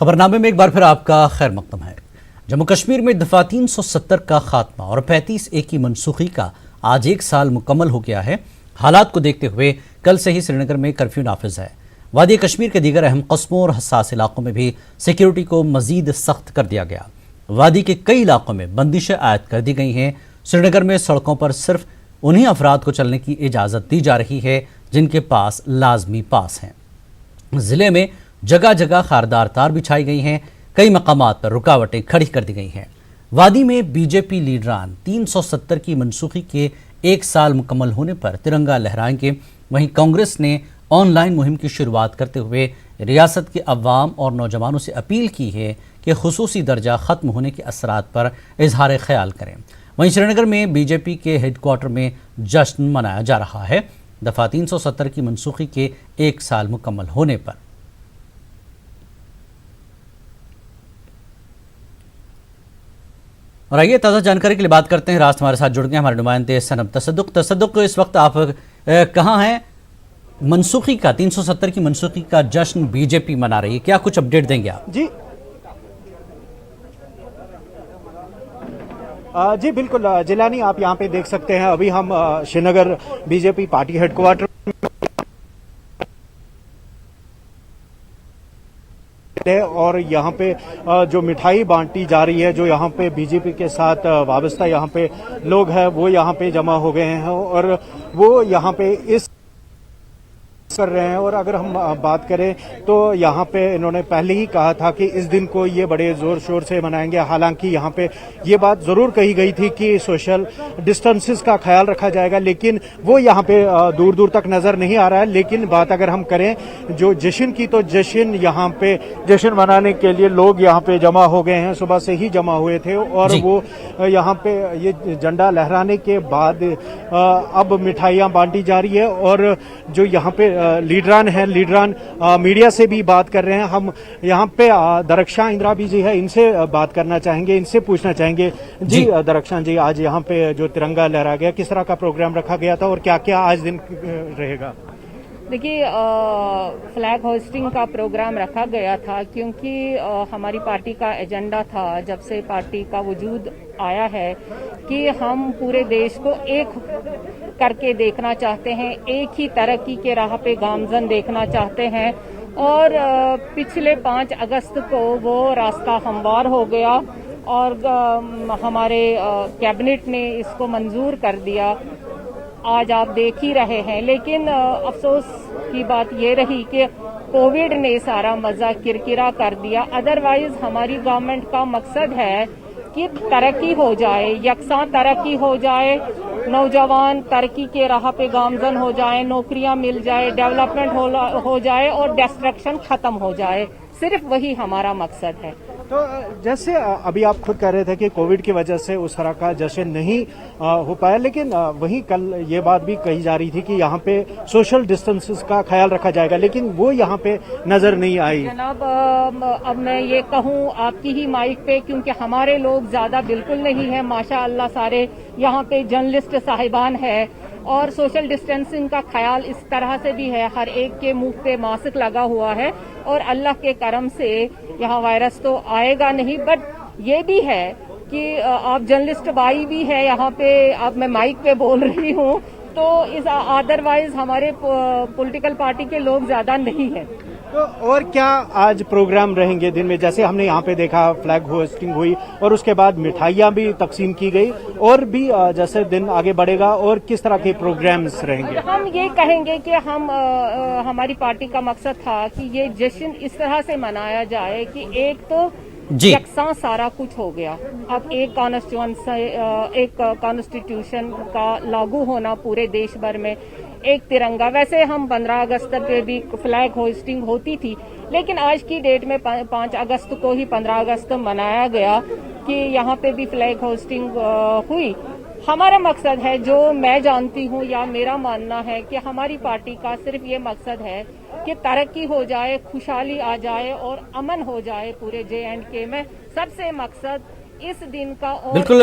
खबरनामे में एक बार फिर आपका खैर मकदम है। जम्मू कश्मीर में दफा 370 का खात्मा और 35A की मनसूखी का आज 1 साल मुकम्मल हो गया है। हालात को देखते हुए कल से ही श्रीनगर में कर्फ्यू नाफिज है। वादी कश्मीर के दीगर अहम कस्बों और हसास इलाकों में भी सिक्योरिटी को मजीद सख्त कर दिया गया। वादी के कई इलाकों में बंदिशें आयद कर दी गई हैं। श्रीनगर में सड़कों पर सिर्फ उन्हीं अफराद को चलने की इजाज़त दी जा रही है जिनके पास लाजमी पास हैं। जिले में जगह जगह खारदार तार बिछाई गई हैं। कई मकामात पर रुकावटें खड़ी कर दी गई हैं। वादी में बीजेपी लीडरान 370 की मनसूखी के 1 साल मुकम्मल होने पर तिरंगा लहराएंगे। वहीं कांग्रेस ने ऑनलाइन मुहिम की शुरुआत करते हुए रियासत के अवाम और नौजवानों से अपील की है कि खुसूसी दर्जा ख़त्म होने के असरात पर इजहार ख्याल करें। वहीं श्रीनगर में बीजेपी के हेडक्वार्टर में जश्न मनाया जा रहा है दफ़ा 370 की मनसूखी के 1 साल मुकम्मल होने पर। और आइए ताज़ा जानकारी के लिए बात करते हैं। रास्त हमारे साथ जुड़ गए हमारे नुमाइंदे सनब तसद्दुक। इस वक्त आप कहाँ हैं? मनसूखी का 370 की मनसूखी का जश्न बीजेपी मना रही है, क्या कुछ अपडेट देंगे आप? जी बिल्कुल जिलानी, आप यहाँ पे देख सकते हैं। अभी हम श्रीनगर बीजेपी पार्टी हेडक्वार्टर और यहाँ पे जो मिठाई बांटी जा रही है, जो यहाँ पे बीजेपी के साथ वाबस्ता यहाँ पे लोग हैं वो यहाँ पे जमा हो गए हैं और वो यहाँ पे इस कर रहे हैं। और अगर हम बात करें तो यहाँ पे इन्होंने पहले ही कहा था कि इस दिन को ये बड़े जोर शोर से मनाएंगे। हालांकि यहाँ पे ये बात जरूर कही गई थी कि सोशल डिस्टेंसेस का ख्याल रखा जाएगा, लेकिन वो यहाँ पे दूर दूर तक नजर नहीं आ रहा है। लेकिन बात अगर हम करें जो जश्न की, तो जश्न यहाँ पे जश्न मनाने के लिए लोग यहाँ पे जमा हो गए हैं, सुबह से ही जमा हुए थे। और वो यहाँ पे ये झंडा लहराने के बाद अब मिठाइयाँ बांटी जा रही है। और जो यहाँ पे लीडरान मीडिया से भी बात कर रहे हैं। हम यहाँ पे दरख्शां इंदिरा जी है, इनसे बात करना चाहेंगे, इनसे पूछना चाहेंगे। जी दरख्शां जी, आज यहाँ पे जो तिरंगा लहरा गया, किस तरह का प्रोग्राम रखा गया था और क्या क्या आज दिन रहेगा? देखिए, फ्लैग होस्टिंग का प्रोग्राम रखा गया था क्योंकि हमारी पार्टी का एजेंडा था, जब से पार्टी का वजूद आया है, कि हम पूरे देश को एक करके देखना चाहते हैं, एक ही तरक्की के राह पे गामजन देखना चाहते हैं। और पिछले 5 अगस्त को वो रास्ता हमवार हो गया और हमारे कैबिनेट ने इसको मंजूर कर दिया। आज आप देख ही रहे हैं। लेकिन अफसोस की बात ये रही कि कोविड ने सारा मजा किरकिरा कर दिया। अदरवाइज हमारी गवर्नमेंट का मकसद है कि तरक्की हो जाए, यकसां तरक्की हो जाए, नौजवान तरक्की के राह पे गामजन हो जाए, नौकरियां मिल जाए, डेवलपमेंट हो जाए और डिस्ट्रक्शन खत्म हो जाए। सिर्फ वही हमारा मकसद है। तो जैसे अभी आप खुद कह रहे थे कि कोविड की वजह से उस तरह का जश्न नहीं हो पाया, लेकिन वहीं कल ये बात भी कही जा रही थी कि यहाँ पे सोशल डिस्टेंसेस का ख्याल रखा जाएगा, लेकिन वो यहाँ पे नजर नहीं आई। जनाब, अब मैं ये कहूँ आपकी ही माइक पे, क्योंकि हमारे लोग ज्यादा बिल्कुल नहीं है, माशाअल्लाह सारे यहाँ पे जर्नलिस्ट साहिबान है और सोशल डिस्टेंसिंग का ख्याल इस तरह से भी है, हर एक के मुंह पे मास्क लगा हुआ है और अल्लाह के करम से यहाँ वायरस तो आएगा नहीं। बट ये भी है कि आप जर्नलिस्ट भाई भी है यहाँ पे, अब मैं माइक पे बोल रही हूँ, तो इस अदरवाइज हमारे पॉलिटिकल पार्टी के लोग ज्यादा नहीं है। तो और क्या आज प्रोग्राम रहेंगे दिन में? जैसे हमने यहाँ पे देखा फ्लैग होस्टिंग हुई और उसके बाद मिठाइयाँ भी तकसीम की गई, और भी जैसे दिन आगे बढ़ेगा और किस तरह के प्रोग्राम्स रहेंगे? हम ये कहेंगे कि हमारी पार्टी का मकसद था कि ये जश्न इस तरह से मनाया जाए कि एक तो यकसां सारा कुछ हो गया, अब एक कॉन्स्टिट्यूशन का लागू होना पूरे देश भर में, एक तिरंगा। वैसे हम 15 अगस्त पे भी फ्लैग होस्टिंग होती थी, लेकिन आज की डेट में 5 अगस्त को ही 15 अगस्त मनाया गया कि यहाँ पे भी फ्लैग होस्टिंग हुई। हमारा मकसद है, जो मैं जानती हूँ या मेरा मानना है, कि हमारी पार्टी का सिर्फ ये मकसद है कि तरक्की हो जाए, खुशहाली आ जाए और अमन हो जाए पूरे J&K में। सबसे मकसद इस दिन का। और बिल्कुल